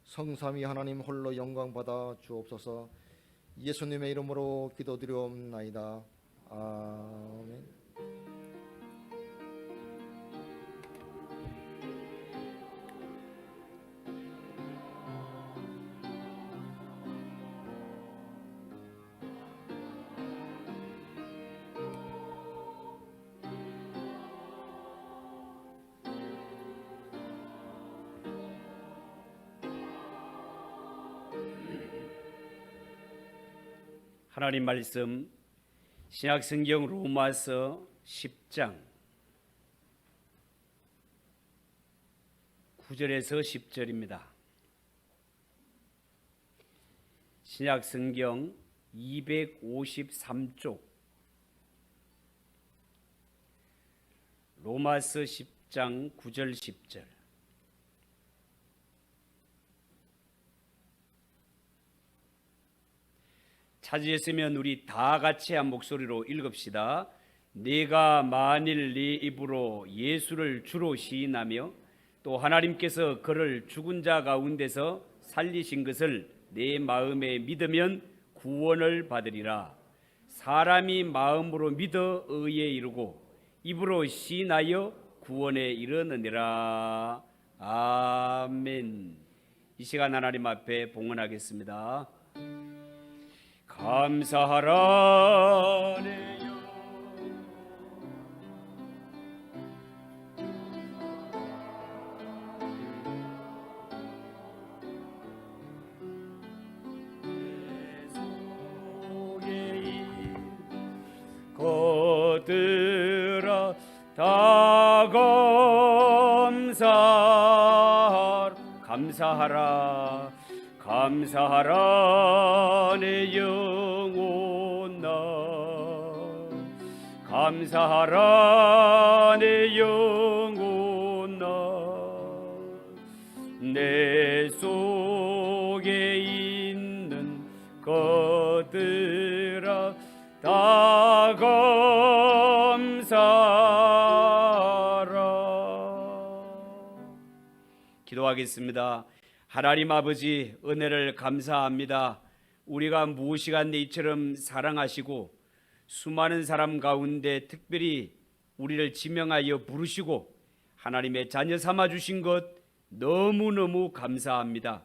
성삼위 하나님 홀로 영광 받아 주옵소서. 예수님의 이름으로 기도드리옵나이다. 아멘. 하나님 말씀 신약성경 로마서 10장 9절에서 10절입니다. 신약성경 253쪽 로마서 10장 9절 10절. 찾으셨으면 우리 다 같이 한 목소리로 읽읍시다. 내가 만일 네 입으로 예수를 주로 시인하며 또 하나님께서 그를 죽은 자 가운데서 살리신 것을 내 마음에 믿으면 구원을 받으리라. 사람이 마음으로 믿어 의에 이르고 입으로 시인하여 구원에 이르느니라. 아멘. 이 시간 하나님 앞에 봉헌하겠습니다. 감사하라 내 영, 내 속에 있는 것들아 다 감사하라 감사하라 내 영혼아 감사하라 내 영혼아 내 속에 있는 것들아 다 감사하라. 기도하겠습니다. 하나님 아버지, 은혜를 감사합니다. 우리가 무시간데 이처럼 사랑하시고 수많은 사람 가운데 특별히 우리를 지명하여 부르시고 하나님의 자녀 삼아 주신 것 너무너무 감사합니다.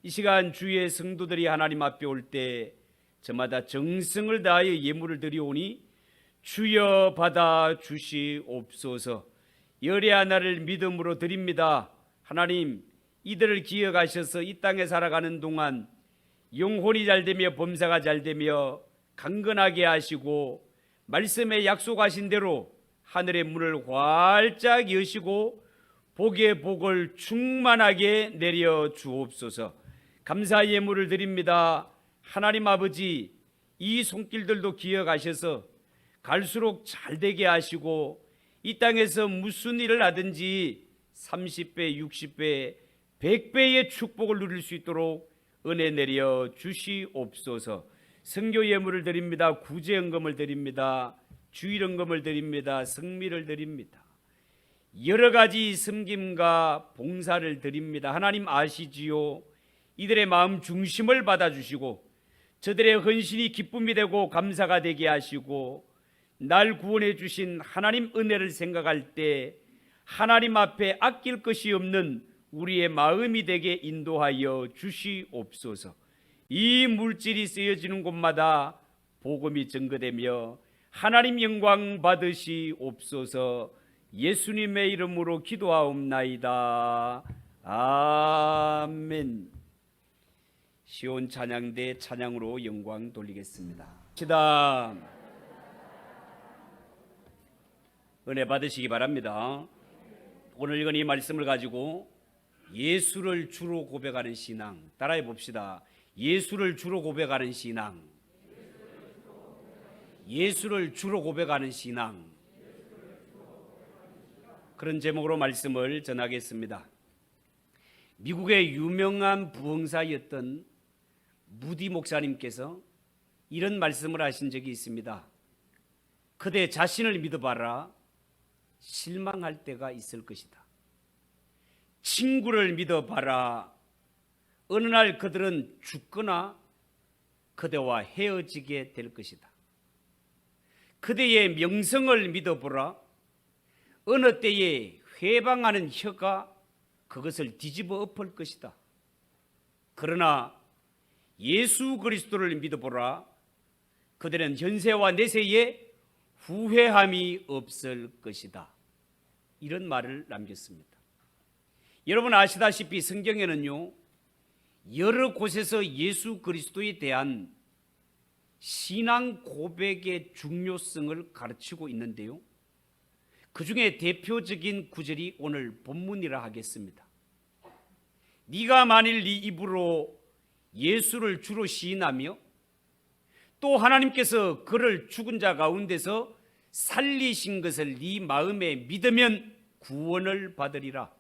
이 시간 주의 성도들이 하나님 앞에 올 때 저마다 정성을 다하여 예물을 드리오니 주여 받아 주시옵소서. 열의 하나를 믿음으로 드립니다. 하나님, 이들을 기억하셔서 이 땅에 살아가는 동안 영혼이 잘되며 범사가 잘되며 강건하게 하시고 말씀에 약속하신 대로 하늘의 문을 활짝 여시고 복의 복을 충만하게 내려 주옵소서. 감사 예물을 드립니다. 하나님 아버지, 이 손길들도 기억하셔서 갈수록 잘되게 하시고 이 땅에서 무슨 일을 하든지 30배, 60배, 100배의 축복을 누릴 수 있도록 은혜 내려 주시옵소서. 선교 예물을 드립니다. 구제연금을 드립니다. 주일연금을 드립니다. 성미를 드립니다. 여러 가지 섬김과 봉사를 드립니다. 하나님 아시지요. 이들의 마음 중심을 받아주시고 저들의 헌신이 기쁨이 되고 감사가 되게 하시고 날 구원해 주신 하나님 은혜를 생각할 때 하나님 앞에 아낄 것이 없는 우리의 마음이 되게 인도하여 주시옵소서. 이 물질이 쓰여지는 곳마다 복음이 증거되며 하나님 영광 받으시옵소서. 예수님의 이름으로 기도하옵나이다. 아멘. 시온 찬양대 찬양으로 영광 돌리겠습니다. 시다. 은혜 받으시기 바랍니다. 오늘 읽은 이 말씀을 가지고 예수를 주로 고백하는 신앙 따라해 봅시다. 예수를 주로 고백하는 신앙. 예수를 주로 고백하는 신앙. 그런 제목으로 말씀을 전하겠습니다. 미국의 유명한 부흥사였던 무디 목사님께서 이런 말씀을 하신 적이 있습니다. 그대 자신을 믿어봐라. 실망할 때가 있을 것이다. 친구를 믿어봐라. 어느 날 그들은 죽거나 그대와 헤어지게 될 것이다. 그대의 명성을 믿어보라. 어느 때에 회방하는 혀가 그것을 뒤집어 엎을 것이다. 그러나 예수 그리스도를 믿어보라. 그들은 현세와 내세에 후회함이 없을 것이다. 이런 말을 남겼습니다. 여러분 아시다시피 성경에는요, 여러 곳에서 예수 그리스도에 대한 신앙 고백의 중요성을 가르치고 있는데요, 그 중에 대표적인 구절이 오늘 본문이라 하겠습니다. 네가 만일 네 입으로 예수를 주로 시인하며 또 하나님께서 그를 죽은 자 가운데서 살리신 것을 네 마음에 믿으면 구원을 받으리라.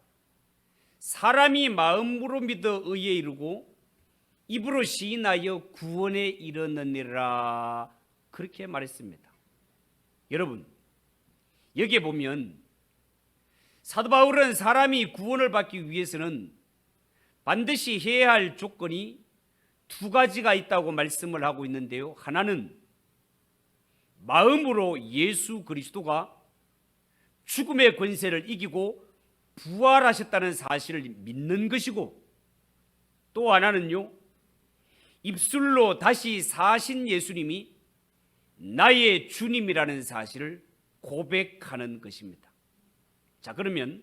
사람이 마음으로 믿어 의에 이르고 입으로 시인하여 구원에 이르느니라. 그렇게 말했습니다. 여러분, 여기에 보면 사도 바울은 사람이 구원을 받기 위해서는 반드시 해야 할 조건이 두 가지가 있다고 말씀을 하고 있는데요, 하나는 마음으로 예수 그리스도가 죽음의 권세를 이기고 부활하셨다는 사실을 믿는 것이고, 또 하나는요, 입술로 다시 사신 예수님이 나의 주님이라는 사실을 고백하는 것입니다. 자, 그러면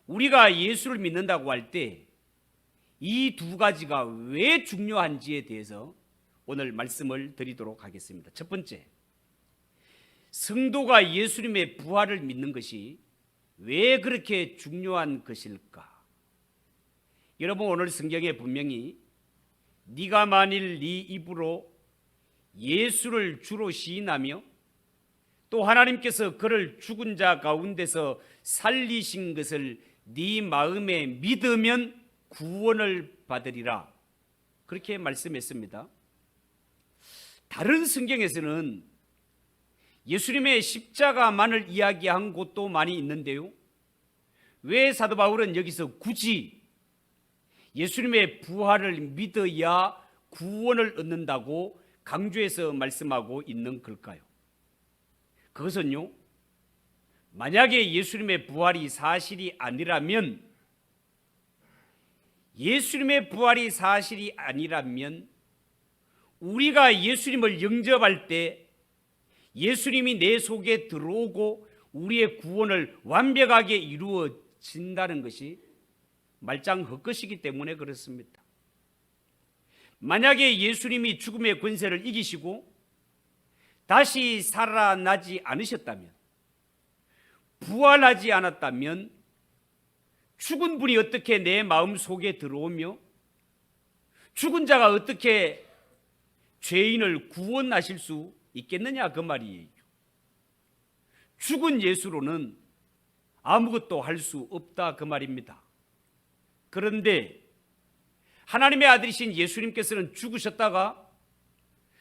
우리가 예수를 믿는다고 할 때 이 두 가지가 왜 중요한지에 대해서 오늘 말씀을 드리도록 하겠습니다. 첫 번째, 성도가 예수님의 부활을 믿는 것이 왜 그렇게 중요한 것일까? 여러분, 오늘 성경에 분명히 네가 만일 네 입으로 예수를 주로 시인하며 또 하나님께서 그를 죽은 자 가운데서 살리신 것을 네 마음에 믿으면 구원을 받으리라. 그렇게 말씀했습니다. 다른 성경에서는 예수님의 십자가만을 이야기한 곳도 많이 있는데요, 왜 사도 바울은 여기서 굳이 예수님의 부활을 믿어야 구원을 얻는다고 강조해서 말씀하고 있는 걸까요? 그것은요, 만약에 예수님의 부활이 사실이 아니라면 우리가 예수님을 영접할 때 예수님이 내 속에 들어오고 우리의 구원을 완벽하게 이루어진다는 것이 말짱 헛것이기 때문에 그렇습니다. 만약에 예수님이 죽음의 권세를 이기시고 다시 살아나지 않으셨다면, 부활하지 않았다면 죽은 분이 어떻게 내 마음 속에 들어오며 죽은 자가 어떻게 죄인을 구원하실 수 있겠느냐, 그 말이에요. 죽은 예수로는 아무것도 할 수 없다, 그 말입니다. 그런데 하나님의 아들이신 예수님께서는 죽으셨다가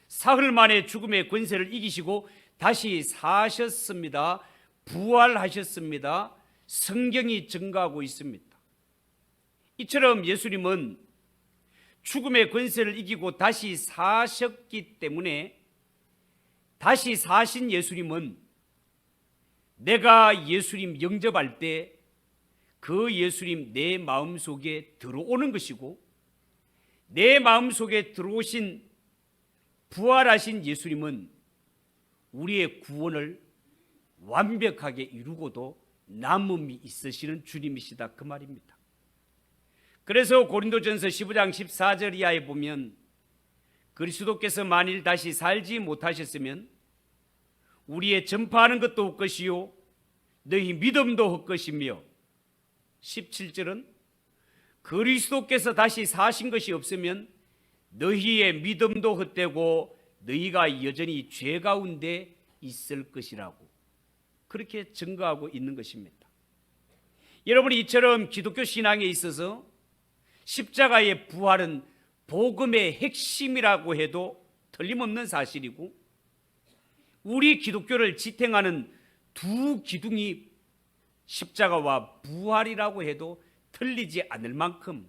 사흘 만에 죽음의 권세를 이기시고 다시 사셨습니다. 부활하셨습니다. 성경이 증거하고 있습니다. 이처럼 예수님은 죽음의 권세를 이기고 다시 사셨기 때문에, 다시 사신 예수님은 내가 예수님 영접할 때 그 예수님 내 마음속에 들어오는 것이고, 내 마음속에 들어오신 부활하신 예수님은 우리의 구원을 완벽하게 이루고도 남음이 있으시는 주님이시다, 그 말입니다. 그래서 고린도전서 15장 14절 이하에 보면 그리스도께서 만일 다시 살지 못하셨으면 우리의 전파하는 것도 헛것이요 너희 믿음도 헛것이며, 17절은 그리스도께서 다시 사신 것이 없으면 너희의 믿음도 헛되고 너희가 여전히 죄 가운데 있을 것이라고 그렇게 증거하고 있는 것입니다. 여러분, 이처럼 기독교 신앙에 있어서 십자가의 부활은 복음의 핵심이라고 해도 틀림없는 사실이고, 우리 기독교를 지탱하는 두 기둥이 십자가와 부활이라고 해도 틀리지 않을 만큼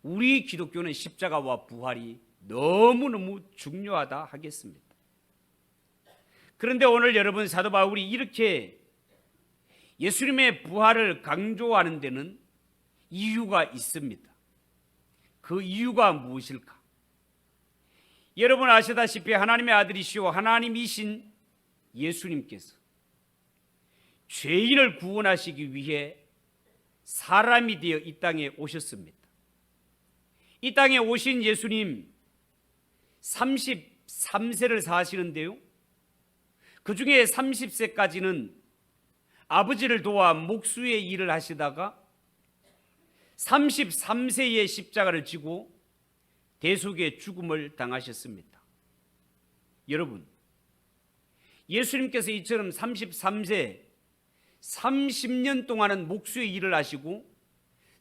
우리 기독교는 십자가와 부활이 너무너무 중요하다 하겠습니다. 그런데 오늘 여러분, 사도 바울이 이렇게 예수님의 부활을 강조하는 데는 이유가 있습니다. 그 이유가 무엇일까? 여러분 아시다시피 하나님의 아들이시오 하나님이신 예수님께서 죄인을 구원하시기 위해 사람이 되어 이 땅에 오셨습니다. 이 땅에 오신 예수님 33세를 사시는데요, 그 중에 30세까지는 아버지를 도와 목수의 일을 하시다가 33세에 십자가를 지고 대속의 죽음을 당하셨습니다. 여러분, 예수님께서 이처럼 33세 30년 동안은 목수의 일을 하시고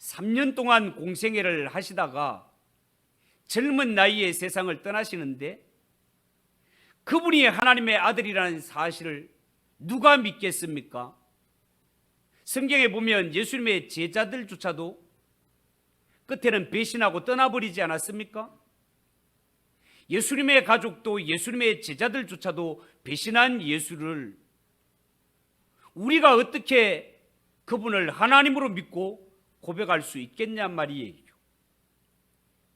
3년 동안 공생애를 하시다가 젊은 나이에 세상을 떠나시는데, 그분이 하나님의 아들이라는 사실을 누가 믿겠습니까? 성경에 보면 예수님의 제자들조차도 끝에는 배신하고 떠나버리지 않았습니까? 예수님의 가족도 예수님의 제자들조차도 배신한 예수를 우리가 어떻게 그분을 하나님으로 믿고 고백할 수 있겠냔 말이에요.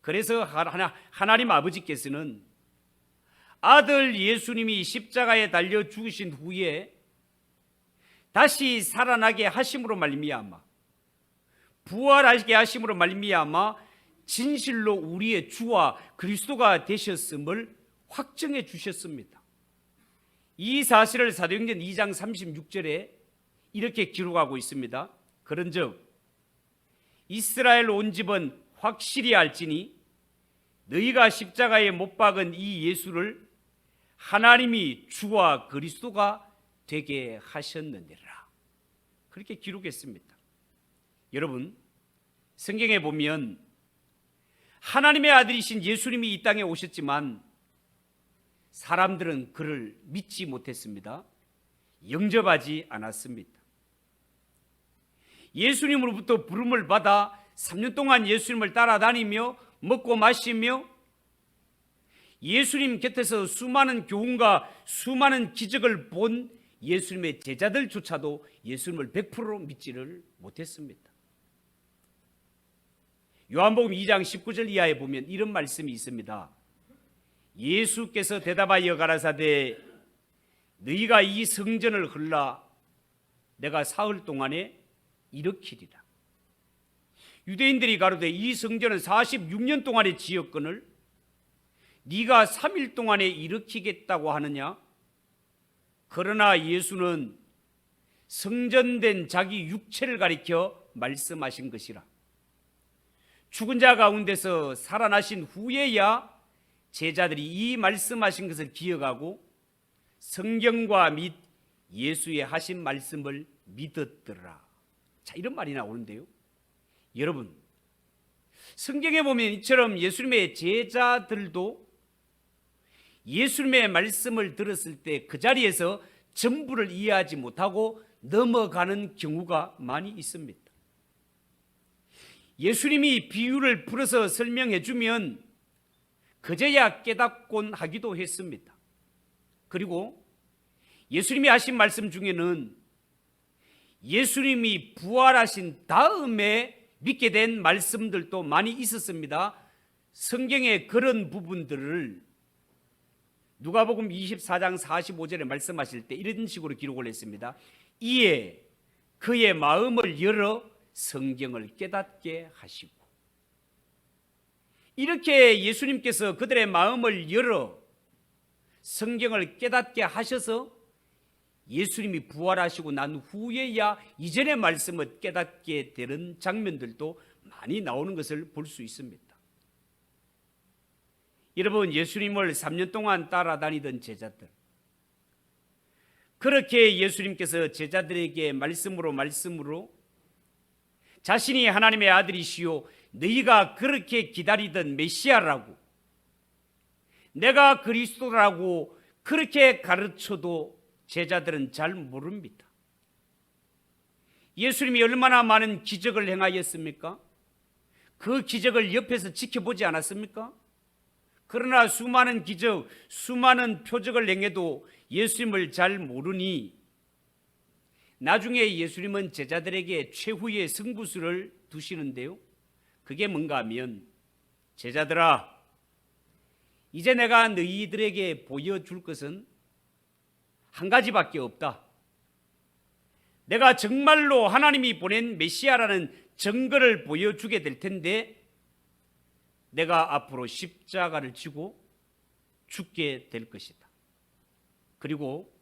그래서 하나님 아버지께서는 아들 예수님이 십자가에 달려 죽으신 후에 다시 살아나게 하심으로 말미암아, 부활하게 하심으로 말미암아 진실로 우리의 주와 그리스도가 되셨음을 확정해 주셨습니다. 이 사실을 사도행전 2장 36절에 이렇게 기록하고 있습니다. 그런즉 이스라엘 온 집은 확실히 알지니 너희가 십자가에 못 박은 이 예수를 하나님이 주와 그리스도가 되게 하셨느니라. 그렇게 기록했습니다. 여러분, 성경에 보면 하나님의 아들이신 예수님이 이 땅에 오셨지만 사람들은 그를 믿지 못했습니다. 영접하지 않았습니다. 예수님으로부터 부름을 받아 3년 동안 예수님을 따라다니며 먹고 마시며 예수님 곁에서 수많은 교훈과 수많은 기적을 본 예수님의 제자들조차도 예수님을 100% 믿지를 못했습니다. 요한복음 2장 19절 이하에 보면 이런 말씀이 있습니다. 예수께서 대답하여 가라사대 너희가 이 성전을 헐라 내가 사흘 동안에 일으키리라. 유대인들이 가로되 이 성전은 46년 동안에 지었거늘 네가 3일 동안에 일으키겠다고 하느냐? 그러나 예수는 성전된 자기 육체를 가리켜 말씀하신 것이라. 죽은 자 가운데서 살아나신 후에야 제자들이 이 말씀하신 것을 기억하고 성경과 및 예수의 하신 말씀을 믿었더라. 자, 이런 말이 나오는데요, 여러분, 성경에 보면 이처럼 예수님의 제자들도 예수님의 말씀을 들었을 때 그 자리에서 전부를 이해하지 못하고 넘어가는 경우가 많이 있습니다. 예수님이 비유를 풀어서 설명해 주면 그제야 깨닫곤 하기도 했습니다. 그리고 예수님이 하신 말씀 중에는 예수님이 부활하신 다음에 믿게 된 말씀들도 많이 있었습니다. 성경의 그런 부분들을 누가복음 24장 45절에 말씀하실 때 이런 식으로 기록을 했습니다. 이에 그의 마음을 열어 성경을 깨닫게 하시고, 이렇게 예수님께서 그들의 마음을 열어 성경을 깨닫게 하셔서 예수님이 부활하시고 난 후에야 이전의 말씀을 깨닫게 되는 장면들도 많이 나오는 것을 볼 수 있습니다. 여러분, 예수님을 3년 동안 따라다니던 제자들, 그렇게 예수님께서 제자들에게 말씀으로 자신이 하나님의 아들이시오 너희가 그렇게 기다리던 메시아라고, 내가 그리스도라고 그렇게 가르쳐도 제자들은 잘 모릅니다. 예수님이 얼마나 많은 기적을 행하였습니까? 그 기적을 옆에서 지켜보지 않았습니까? 그러나 수많은 기적, 수많은 표적을 행해도 예수님을 잘 모르니 나중에 예수님은 제자들에게 최후의 승부수를 두시는데요. 그게 뭔가 하면, 제자들아, 이제 내가 너희들에게 보여줄 것은 한 가지밖에 없다. 내가 정말로 하나님이 보낸 메시아라는 증거를 보여주게 될 텐데, 내가 앞으로 십자가를 지고 죽게 될 것이다. 그리고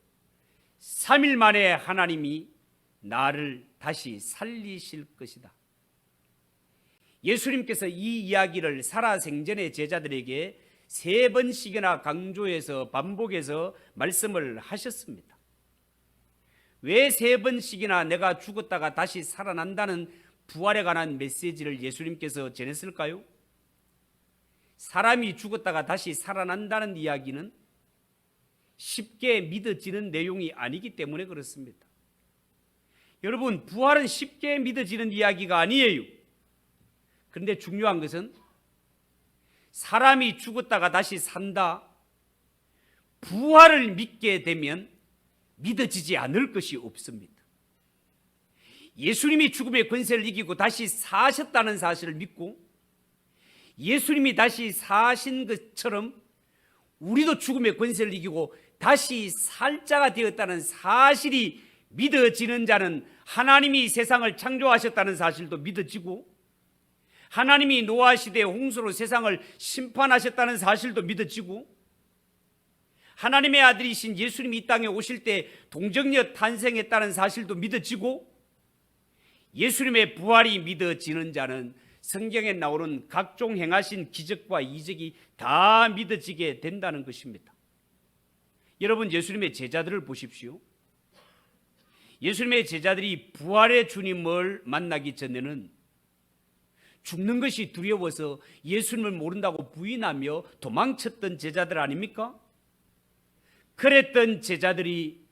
3일 만에 하나님이 나를 다시 살리실 것이다. 예수님께서 이 이야기를 살아생전의 제자들에게 3번씩이나 강조해서 반복해서 말씀을 하셨습니다. 왜 3번씩이나 내가 죽었다가 다시 살아난다는 부활에 관한 메시지를 예수님께서 전했을까요? 사람이 죽었다가 다시 살아난다는 이야기는 쉽게 믿어지는 내용이 아니기 때문에 그렇습니다. 여러분, 부활은 쉽게 믿어지는 이야기가 아니에요. 그런데 중요한 것은 사람이 죽었다가 다시 산다, 부활을 믿게 되면 믿어지지 않을 것이 없습니다. 예수님이 죽음의 권세를 이기고 다시 사셨다는 사실을 믿고, 예수님이 다시 사신 것처럼 우리도 죽음의 권세를 이기고 다시 살 자가 되었다는 사실이 믿어지는 자는 하나님이 세상을 창조하셨다는 사실도 믿어지고, 하나님이 노아 시대의 홍수로 세상을 심판하셨다는 사실도 믿어지고, 하나님의 아들이신 예수님이 이 땅에 오실 때 동정녀 탄생했다는 사실도 믿어지고, 예수님의 부활이 믿어지는 자는 성경에 나오는 각종 행하신 기적과 이적이 다 믿어지게 된다는 것입니다. 여러분, 예수님의 제자들을 보십시오. 예수님의 제자들이 부활의 주님을 만나기 전에는 죽는 것이 두려워서 예수님을 모른다고 부인하며 도망쳤던 제자들 아닙니까? 그랬던 제자들이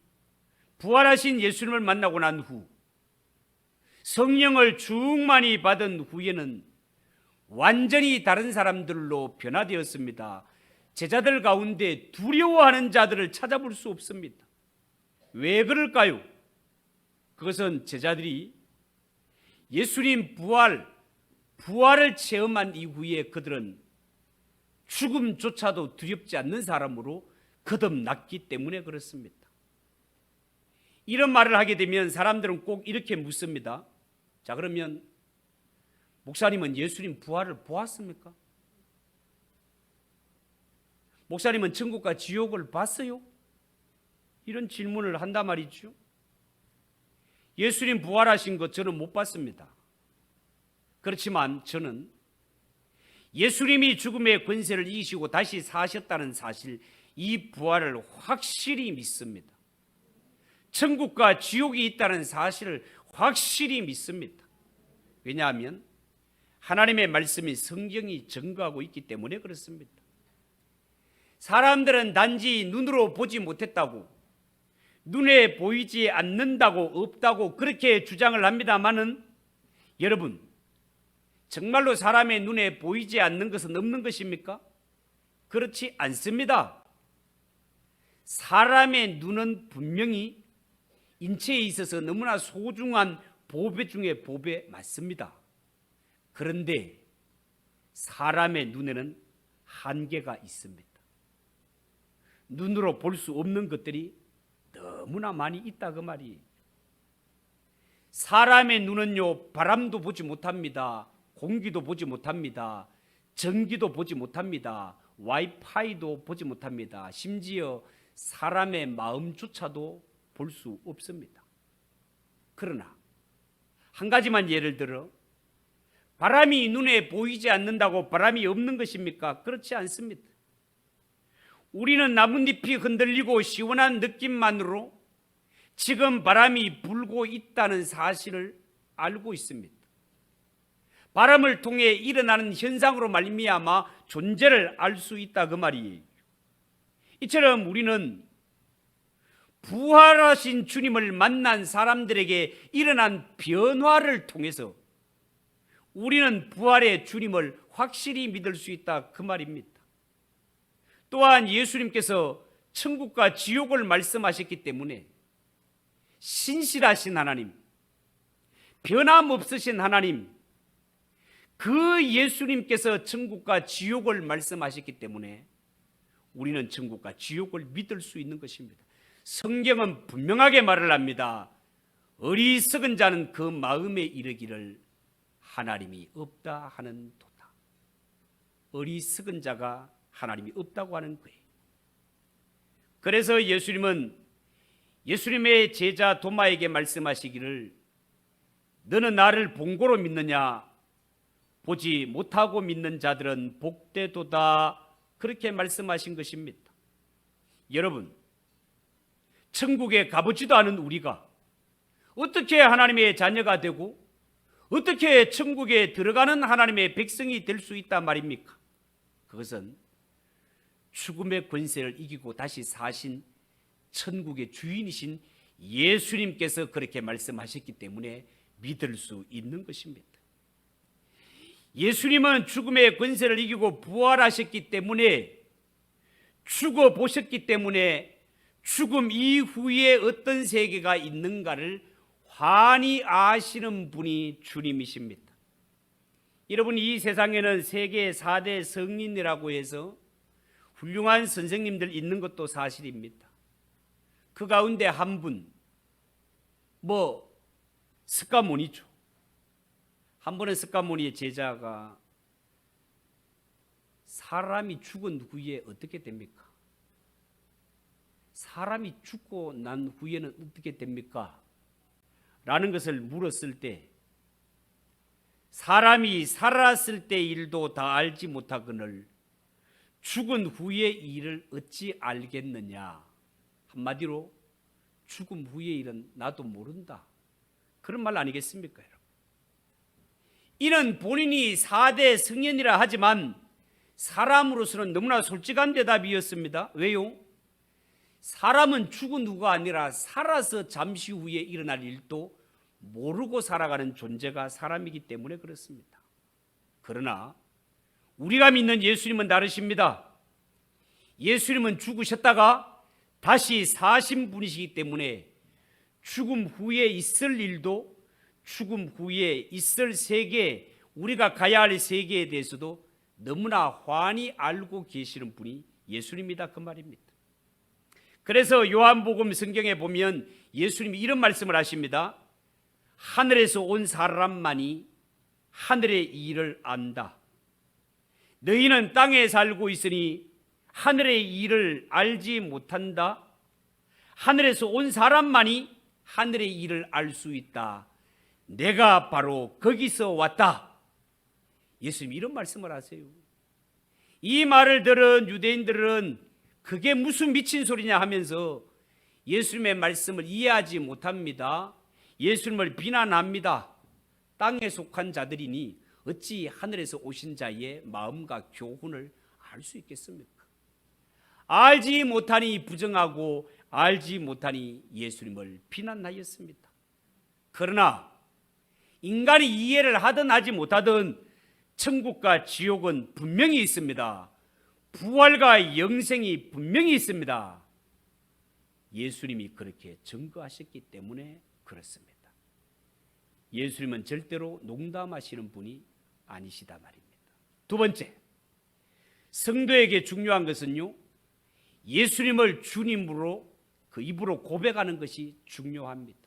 부활하신 예수님을 만나고 난 후, 성령을 충만히 받은 후에는 완전히 다른 사람들로 변화되었습니다. 제자들 가운데 두려워하는 자들을 찾아볼 수 없습니다. 왜 그럴까요? 그것은 제자들이 예수님 부활을 체험한 이후에 그들은 죽음조차도 두렵지 않는 사람으로 거듭났기 때문에 그렇습니다. 이런 말을 하게 되면 사람들은 꼭 이렇게 묻습니다. 자, 그러면 목사님은 예수님 부활을 보았습니까? 목사님은 천국과 지옥을 봤어요? 이런 질문을 한단 말이죠. 예수님 부활하신 것 저는 못 봤습니다. 그렇지만 저는 예수님이 죽음의 권세를 이기시고 다시 사셨다는 사실, 이 부활을 확실히 믿습니다. 천국과 지옥이 있다는 사실을 확실히 믿습니다. 왜냐하면 하나님의 말씀이 성경이 증거하고 있기 때문에 그렇습니다. 사람들은 단지 눈으로 보지 못했다고, 눈에 보이지 않는다고, 없다고 그렇게 주장을 합니다마는, 여러분, 정말로 사람의 눈에 보이지 않는 것은 없는 것입니까? 그렇지 않습니다. 사람의 눈은 분명히 인체에 있어서 너무나 소중한 보배 중에 보배 맞습니다. 그런데 사람의 눈에는 한계가 있습니다. 눈으로 볼 수 없는 것들이 너무나 많이 있다 그 말이에요. 사람의 눈은요, 바람도 보지 못합니다. 공기도 보지 못합니다. 전기도 보지 못합니다. 와이파이도 보지 못합니다. 심지어 사람의 마음조차도 볼 수 없습니다. 그러나 한 가지만 예를 들어, 바람이 눈에 보이지 않는다고 바람이 없는 것입니까? 그렇지 않습니다. 우리는 나뭇잎이 흔들리고 시원한 느낌만으로 지금 바람이 불고 있다는 사실을 알고 있습니다. 바람을 통해 일어나는 현상으로 말미암아 존재를 알 수 있다 그 말이에요. 이처럼 우리는 부활하신 주님을 만난 사람들에게 일어난 변화를 통해서 우리는 부활의 주님을 확실히 믿을 수 있다 그 말입니다. 또한 예수님께서 천국과 지옥을 말씀하셨기 때문에 신실하신 하나님, 변함없으신 하나님, 그 예수님께서 천국과 지옥을 말씀하셨기 때문에 우리는 천국과 지옥을 믿을 수 있는 것입니다. 성경은 분명하게 말을 합니다. 어리석은 자는 그 마음에 이르기를 하나님이 없다 하는 도다. 어리석은 자가 하나님이 없다고 하는 거예요. 그래서 예수님은 예수님의 제자 도마에게 말씀하시기를 너는 나를 본고로 믿느냐? 보지 못하고 믿는 자들은 복되도다. 그렇게 말씀하신 것입니다. 여러분, 천국에 가보지도 않은 우리가 어떻게 하나님의 자녀가 되고 어떻게 천국에 들어가는 하나님의 백성이 될 수 있단 말입니까? 그것은 죽음의 권세를 이기고 다시 사신 천국의 주인이신 예수님께서 그렇게 말씀하셨기 때문에 믿을 수 있는 것입니다. 예수님은 죽음의 권세를 이기고 부활하셨기 때문에, 죽어보셨기 때문에 죽음 이후에 어떤 세계가 있는가를 환히 아시는 분이 주님이십니다. 여러분, 이 세상에는 세계 4대 성인이라고 해서 훌륭한 선생님들 있는 것도 사실입니다. 그 가운데 한 분, 스가모니죠. 한 번은 스가모니의 제자가 사람이 죽은 후에 어떻게 됩니까? 사람이 죽고 난 후에는 어떻게 됩니까? 라는 것을 물었을 때 사람이 살았을 때 일도 다 알지 못하거늘 죽은 후의 일을 어찌 알겠느냐. 한마디로 죽음 후의 일은 나도 모른다. 그런 말 아니겠습니까, 여러분? 이는 본인이 4대 성현이라 하지만 사람으로서는 너무나 솔직한 대답이었습니다. 왜요? 사람은 죽은 후가 아니라 살아서 잠시 후에 일어날 일도 모르고 살아가는 존재가 사람이기 때문에 그렇습니다. 그러나 우리가 믿는 예수님은 다르십니다. 예수님은 죽으셨다가 다시 사신 분이시기 때문에 죽음 후에 있을 일도, 죽음 후에 있을 세계, 우리가 가야 할 세계에 대해서도 너무나 환히 알고 계시는 분이 예수님이다 그 말입니다. 그래서 요한복음 성경에 보면 예수님이 이런 말씀을 하십니다. 하늘에서 온 사람만이 하늘의 일을 안다. 너희는 땅에 살고 있으니 하늘의 일을 알지 못한다. 하늘에서 온 사람만이 하늘의 일을 알 수 있다. 내가 바로 거기서 왔다. 예수님이 이런 말씀을 하세요. 이 말을 들은 유대인들은 그게 무슨 미친 소리냐 하면서 예수님의 말씀을 이해하지 못합니다. 예수님을 비난합니다. 땅에 속한 자들이니 어찌 하늘에서 오신 자의 마음과 교훈을 알 수 있겠습니까? 알지 못하니 부정하고 알지 못하니 예수님을 비난하였습니다. 그러나 인간이 이해를 하든 하지 못하든 천국과 지옥은 분명히 있습니다. 부활과 영생이 분명히 있습니다. 예수님이 그렇게 증거하셨기 때문에 그렇습니다. 예수님은 절대로 농담하시는 분이 아니시다 말입니다. 두 번째, 성도에게 중요한 것은요, 예수님을 주님으로 그 입으로 고백하는 것이 중요합니다.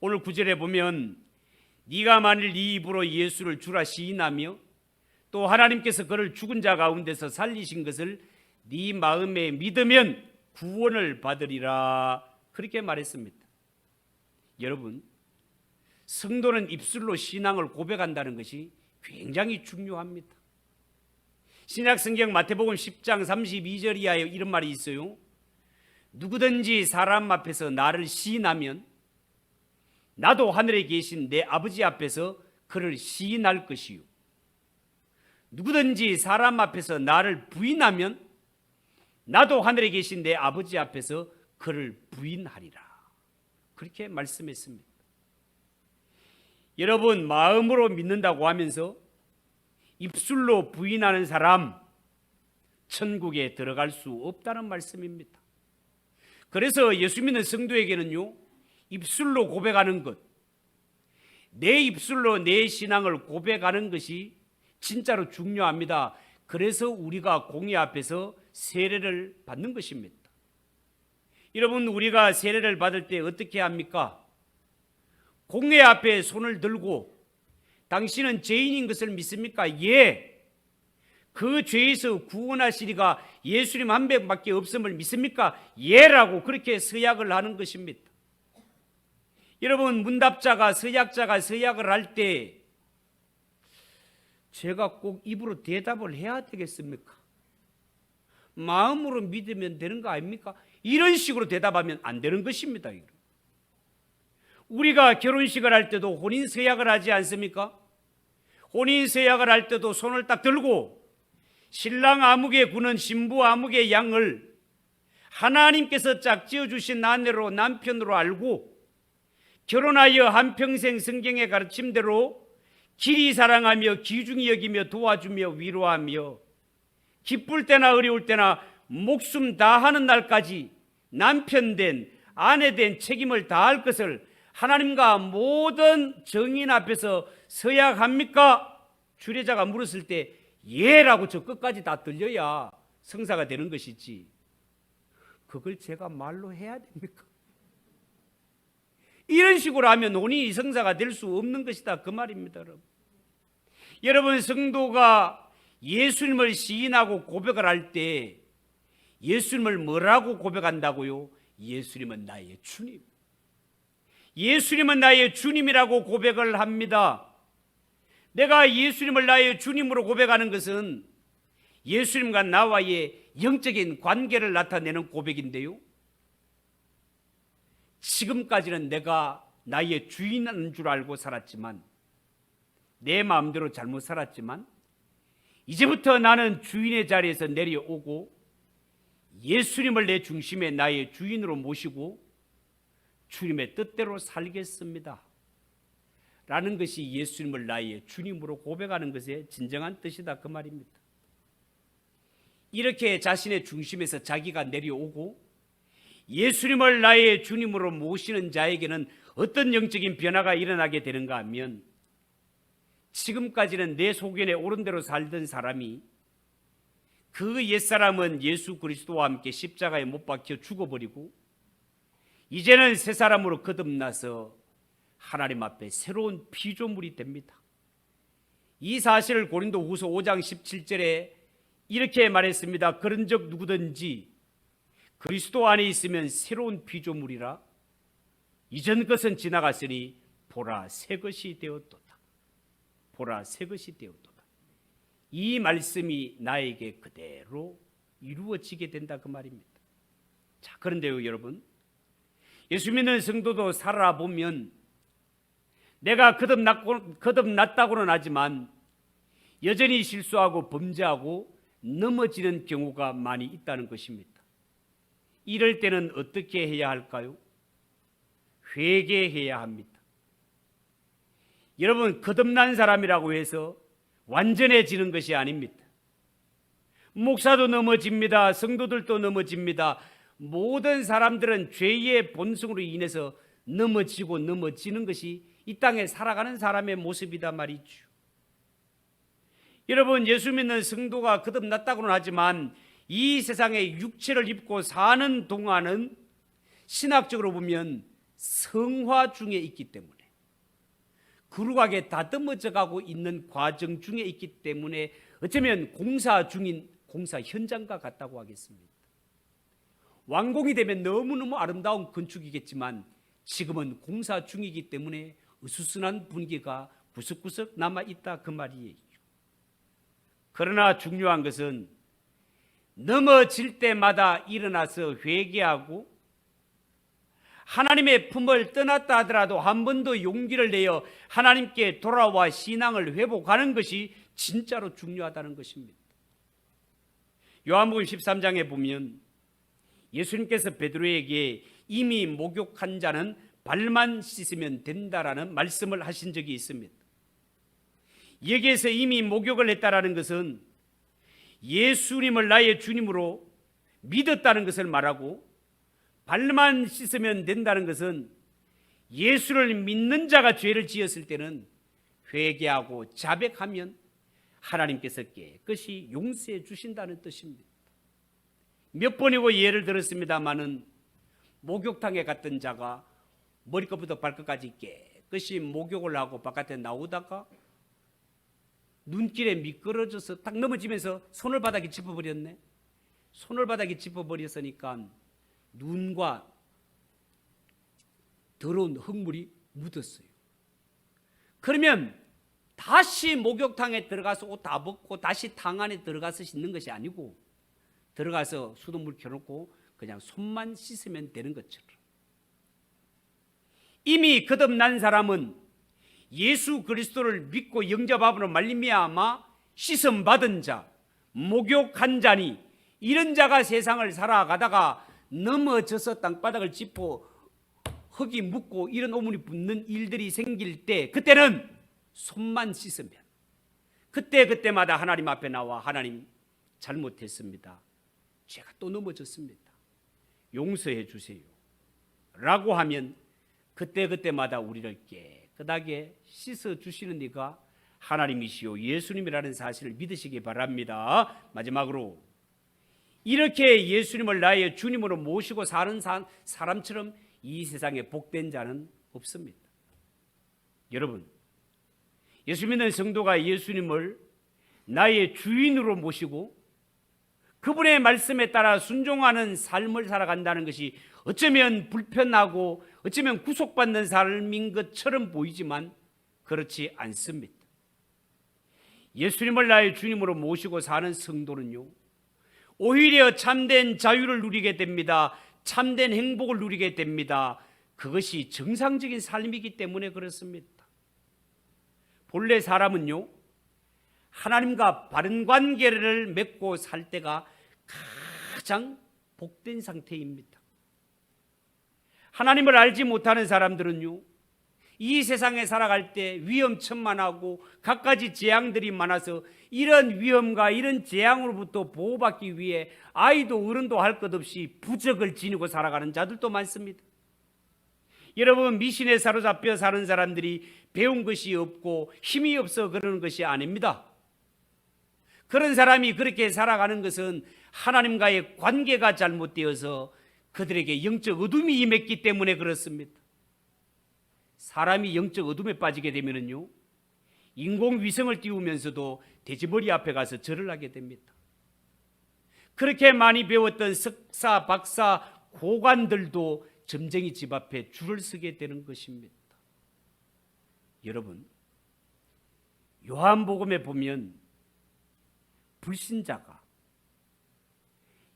오늘 9절에 보면 네가 만일 네 입으로 예수를 주라 시인하며 또 하나님께서 그를 죽은 자 가운데서 살리신 것을 네 마음에 믿으면 구원을 받으리라. 그렇게 말했습니다. 여러분, 성도는 입술로 신앙을 고백한다는 것이 굉장히 중요합니다. 신약성경 마태복음 10장 32절 이하에 이런 말이 있어요. 누구든지 사람 앞에서 나를 시인하면 나도 하늘에 계신 내 아버지 앞에서 그를 시인할 것이요. 누구든지 사람 앞에서 나를 부인하면 나도 하늘에 계신 내 아버지 앞에서 그를 부인하리라. 그렇게 말씀했습니다. 여러분, 마음으로 믿는다고 하면서 입술로 부인하는 사람 천국에 들어갈 수 없다는 말씀입니다. 그래서 예수 믿는 성도에게는요, 입술로 고백하는 것, 내 입술로 내 신앙을 고백하는 것이 진짜로 중요합니다. 그래서 우리가 공의 앞에서 세례를 받는 것입니다. 여러분, 우리가 세례를 받을 때 어떻게 합니까? 공회 앞에 손을 들고 당신은 죄인인 것을 믿습니까? 예. 그 죄에서 구원하시리가 예수님 한 명밖에 없음을 믿습니까? 예라고 그렇게 서약을 하는 것입니다. 여러분, 문답자가 서약자가 서약을 할 때 제가 꼭 입으로 대답을 해야 되겠습니까? 마음으로 믿으면 되는 거 아닙니까? 이런 식으로 대답하면 안 되는 것입니다. 우리가 결혼식을 할 때도 혼인 서약을 하지 않습니까? 혼인 서약을 할 때도 손을 딱 들고 신랑 아무개 구는 신부 아무개 양을 하나님께서 짝지어 주신 아내로 남편으로 알고 결혼하여 한평생 성경의 가르침대로 길이 사랑하며 귀중히 여기며 도와주며 위로하며 기쁠 때나 어려울 때나 목숨 다하는 날까지 남편 된 아내 된 책임을 다할 것을 하나님과 모든 정인 앞에서 서약합니까? 주례자가 물었을 때 예라고 저 끝까지 다 들려야 성사가 되는 것이지, 그걸 제가 말로 해야 됩니까? 이런 식으로 하면 혼인이 성사가 될 수 없는 것이다, 그 말입니다. 여러분, 성도가 예수님을 시인하고 고백을 할 때 예수님을 뭐라고 고백한다고요? 예수님은 나의 주님, 예수님은 나의 주님이라고 고백을 합니다. 내가 예수님을 나의 주님으로 고백하는 것은 예수님과 나와의 영적인 관계를 나타내는 고백인데요, 지금까지는 내가 나의 주인인 줄 알고 살았지만, 내 마음대로 잘못 살았지만, 이제부터 나는 주인의 자리에서 내려오고 예수님을 내 중심에 나의 주인으로 모시고 주님의 뜻대로 살겠습니다 라는 것이 예수님을 나의 주님으로 고백하는 것의 진정한 뜻이다, 그 말입니다. 이렇게 자신의 중심에서 자기가 내려오고 예수님을 나의 주님으로 모시는 자에게는 어떤 영적인 변화가 일어나게 되는가 하면, 지금까지는 내 소견에 옳은 대로 살던 사람이 그 옛사람은 예수 그리스도와 함께 십자가에 못 박혀 죽어버리고 이제는 새 사람으로 거듭나서 하나님 앞에 새로운 피조물이 됩니다. 이 사실을 고린도후서 5장 17절에 이렇게 말했습니다. 그런즉 누구든지 그리스도 안에 있으면 새로운 피조물이라, 이전 것은 지나갔으니 보라 새 것이 되었도다. 보라 새 것이 되었도다. 이 말씀이 나에게 그대로 이루어지게 된다, 그 말입니다. 자, 그런데요 여러분, 예수 믿는 성도도 살아보면 내가 거듭났다고는 하지만 여전히 실수하고 범죄하고 넘어지는 경우가 많이 있다는 것입니다. 이럴 때는 어떻게 해야 할까요? 회개해야 합니다. 여러분, 거듭난 사람이라고 해서 완전해지는 것이 아닙니다. 목사도 넘어집니다. 성도들도 넘어집니다. 모든 사람들은 죄의 본성으로 인해서 넘어지고 넘어지는 것이 이 땅에 살아가는 사람의 모습이다 말이죠. 여러분, 예수 믿는 성도가 거듭났다고는 하지만 이 세상에 육체를 입고 사는 동안은 신학적으로 보면 성화 중에 있기 때문에, 거룩하게 다듬어져 가고 있는 과정 중에 있기 때문에 어쩌면 공사 중인 공사 현장과 같다고 하겠습니다. 완공이 되면 너무너무 아름다운 건축이겠지만 지금은 공사 중이기 때문에 으스스한 분위기가 구석구석 남아있다, 그 말이에요. 그러나 중요한 것은 넘어질 때마다 일어나서 회개하고 하나님의 품을 떠났다 하더라도 한 번 더 용기를 내어 하나님께 돌아와 신앙을 회복하는 것이 진짜로 중요하다는 것입니다. 요한복음 13장에 보면 예수님께서 베드로에게 이미 목욕한 자는 발만 씻으면 된다라는 말씀을 하신 적이 있습니다. 여기에서 이미 목욕을 했다라는 것은 예수님을 나의 주님으로 믿었다는 것을 말하고, 발만 씻으면 된다는 것은 예수를 믿는 자가 죄를 지었을 때는 회개하고 자백하면 하나님께서 깨끗이 용서해 주신다는 뜻입니다. 몇 번이고 예를 들었습니다마는 목욕탕에 갔던 자가 머리끝부터 발끝까지 깨끗이 목욕을 하고 바깥에 나오다가 눈길에 미끄러져서 딱 넘어지면서 손을바닥에 짚어버렸네. 손을바닥에 짚어버렸으니까 눈과 더러운 흙물이 묻었어요. 그러면 다시 목욕탕에 들어가서 옷 다 벗고 다시 탕 안에 들어가서 씻는 것이 아니고, 들어가서 수돗물 켜놓고 그냥 손만 씻으면 되는 것처럼, 이미 거듭난 사람은 예수 그리스도를 믿고 영접함으로 말미암아 씻음 받은 자, 목욕한 자니, 이런 자가 세상을 살아가다가 넘어져서 땅바닥을 짚고 흙이 묻고 이런 오물이 붙는 일들이 생길 때, 그때는 손만 씻으면 그때마다 하나님 앞에 나와 하나님 잘못했습니다, 제가 또 넘어졌습니다, 용서해 주세요 라고 하면 그때마다 우리를 깨끗하게 씻어주시는 이가 하나님이시요 예수님이라는 사실을 믿으시기 바랍니다. 마지막으로, 이렇게 예수님을 나의 주님으로 모시고 사는 사람처럼 이 세상에 복된 자는 없습니다. 여러분, 예수 믿는 성도가 예수님을 나의 주인으로 모시고 그분의 말씀에 따라 순종하는 삶을 살아간다는 것이 어쩌면 불편하고 어쩌면 구속받는 삶인 것처럼 보이지만 그렇지 않습니다. 예수님을 나의 주님으로 모시고 사는 성도는요, 오히려 참된 자유를 누리게 됩니다. 참된 행복을 누리게 됩니다. 그것이 정상적인 삶이기 때문에 그렇습니다. 본래 사람은요, 하나님과 바른 관계를 맺고 살 때가 가장 복된 상태입니다. 하나님을 알지 못하는 사람들은요, 이 세상에 살아갈 때 위험천만하고 갖가지 재앙들이 많아서 이런 위험과 이런 재앙으로부터 보호받기 위해 아이도 어른도 할 것 없이 부적을 지니고 살아가는 자들도 많습니다. 여러분, 미신에 사로잡혀 사는 사람들이 배운 것이 없고 힘이 없어 그러는 것이 아닙니다. 그런 사람이 그렇게 살아가는 것은 하나님과의 관계가 잘못되어서 그들에게 영적 어둠이 임했기 때문에 그렇습니다. 사람이 영적 어둠에 빠지게 되면요, 인공위성을 띄우면서도 돼지머리 앞에 가서 절을 하게 됩니다. 그렇게 많이 배웠던 석사, 박사, 고관들도 점쟁이 집 앞에 줄을 서게 되는 것입니다. 여러분, 요한복음에 보면 불신자가,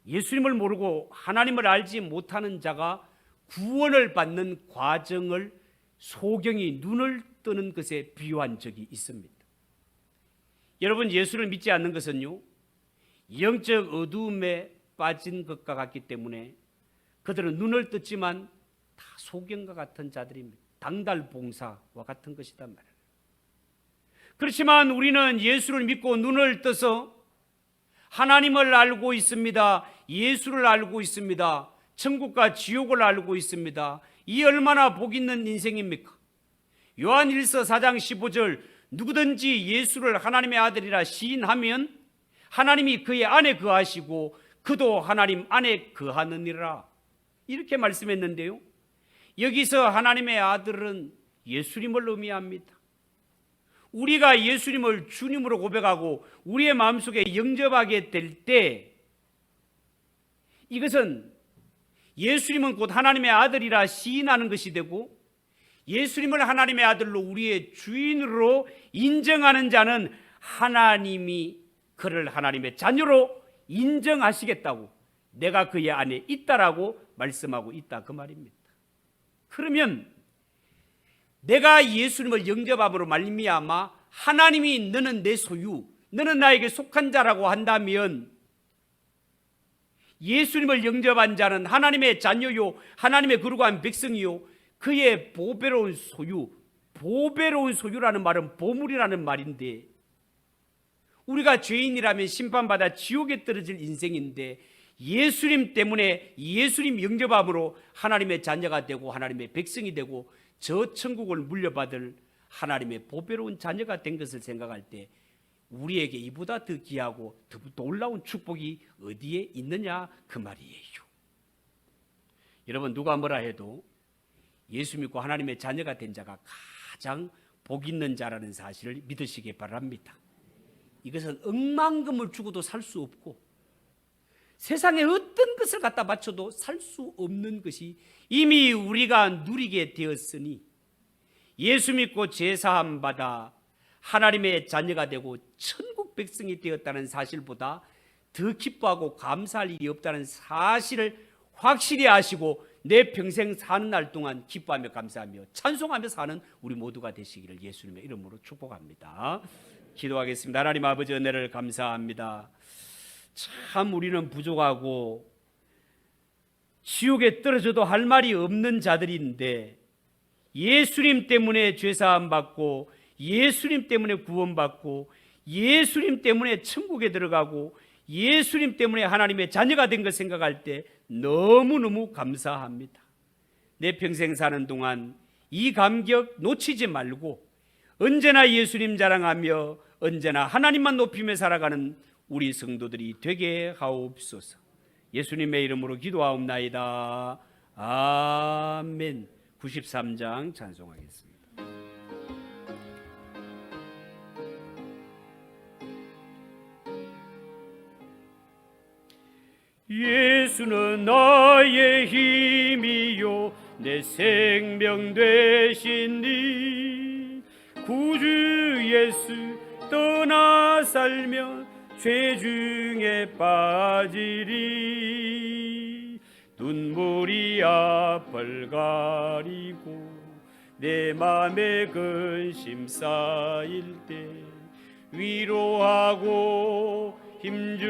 예수님을 모르고 하나님을 알지 못하는 자가 구원을 받는 과정을 소경이 눈을 뜨는 것에 비유한 적이 있습니다. 여러분, 예수를 믿지 않는 것은요, 영적 어두움에 빠진 것과 같기 때문에 그들은 눈을 떴지만 다 소경과 같은 자들입니다. 당달봉사와 같은 것이단 말이에요. 그렇지만 우리는 예수를 믿고 눈을 떠서 하나님을 알고 있습니다. 예수를 알고 있습니다. 천국과 지옥을 알고 있습니다. 이 얼마나 복 있는 인생입니까? 요한 1서 4장 15절, 누구든지 예수를 하나님의 아들이라 시인하면 하나님이 그의 안에 거하시고 그도 하나님 안에 거하느니라, 이렇게 말씀했는데요, 여기서 하나님의 아들은 예수님을 의미합니다. 우리가 예수님을 주님으로 고백하고 우리의 마음속에 영접하게 될 때, 이것은 예수님은 곧 하나님의 아들이라 시인하는 것이 되고, 예수님을 하나님의 아들로 우리의 주인으로 인정하는 자는 하나님이 그를 하나님의 자녀로 인정하시겠다고, 내가 그의 안에 있다라고 말씀하고 있다, 그 말입니다. 그러면 내가 예수님을 영접함으로 말미암아 하나님이 너는 내 소유, 너는 나에게 속한 자라고 한다면, 예수님을 영접한 자는 하나님의 자녀요, 하나님의 거룩한 백성이요, 그의 보배로운 소유, 보배로운 소유라는 말은 보물이라는 말인데, 우리가 죄인이라면 심판받아 지옥에 떨어질 인생인데 예수님 때문에, 예수님 영접함으로 하나님의 자녀가 되고 하나님의 백성이 되고 저 천국을 물려받을 하나님의 보배로운 자녀가 된 것을 생각할 때 우리에게 이보다 더 귀하고 더 놀라운 축복이 어디에 있느냐 그 말이에요. 여러분, 누가 뭐라 해도 예수 믿고 하나님의 자녀가 된 자가 가장 복 있는 자라는 사실을 믿으시기 바랍니다. 이것은 억만금을 주고도 살 수 없고 세상에 어떤 것을 갖다 바쳐도 살 수 없는 것이 이미 우리가 누리게 되었으니, 예수 믿고 제사함 받아 하나님의 자녀가 되고 천국 백성이 되었다는 사실보다 더 기뻐하고 감사할 일이 없다는 사실을 확실히 아시고 내 평생 사는 날 동안 기뻐하며 감사하며 찬송하며 사는 우리 모두가 되시기를 예수님의 이름으로 축복합니다. 기도하겠습니다. 하나님 아버지, 은혜를 감사합니다. 참 우리는 부족하고 지옥에 떨어져도 할 말이 없는 자들인데 예수님 때문에 죄사함 받고 예수님 때문에 구원받고 예수님 때문에 천국에 들어가고 예수님 때문에 하나님의 자녀가 된 걸 생각할 때 너무너무 감사합니다. 내 평생 사는 동안 이 감격 놓치지 말고 언제나 예수님 자랑하며 언제나 하나님만 높이며 살아가는 우리 성도들이 되게 하옵소서. 예수님의 이름으로 기도하옵나이다. 아멘. 93장 찬송하겠습니다. 예수는 나의 힘이요 내 생명 되신 이 구주 예수 떠나 살면 죄 중에 빠지리. 눈물이 앞을 가리고 내 맘에 근심 쌓일 때 위로하고 힘주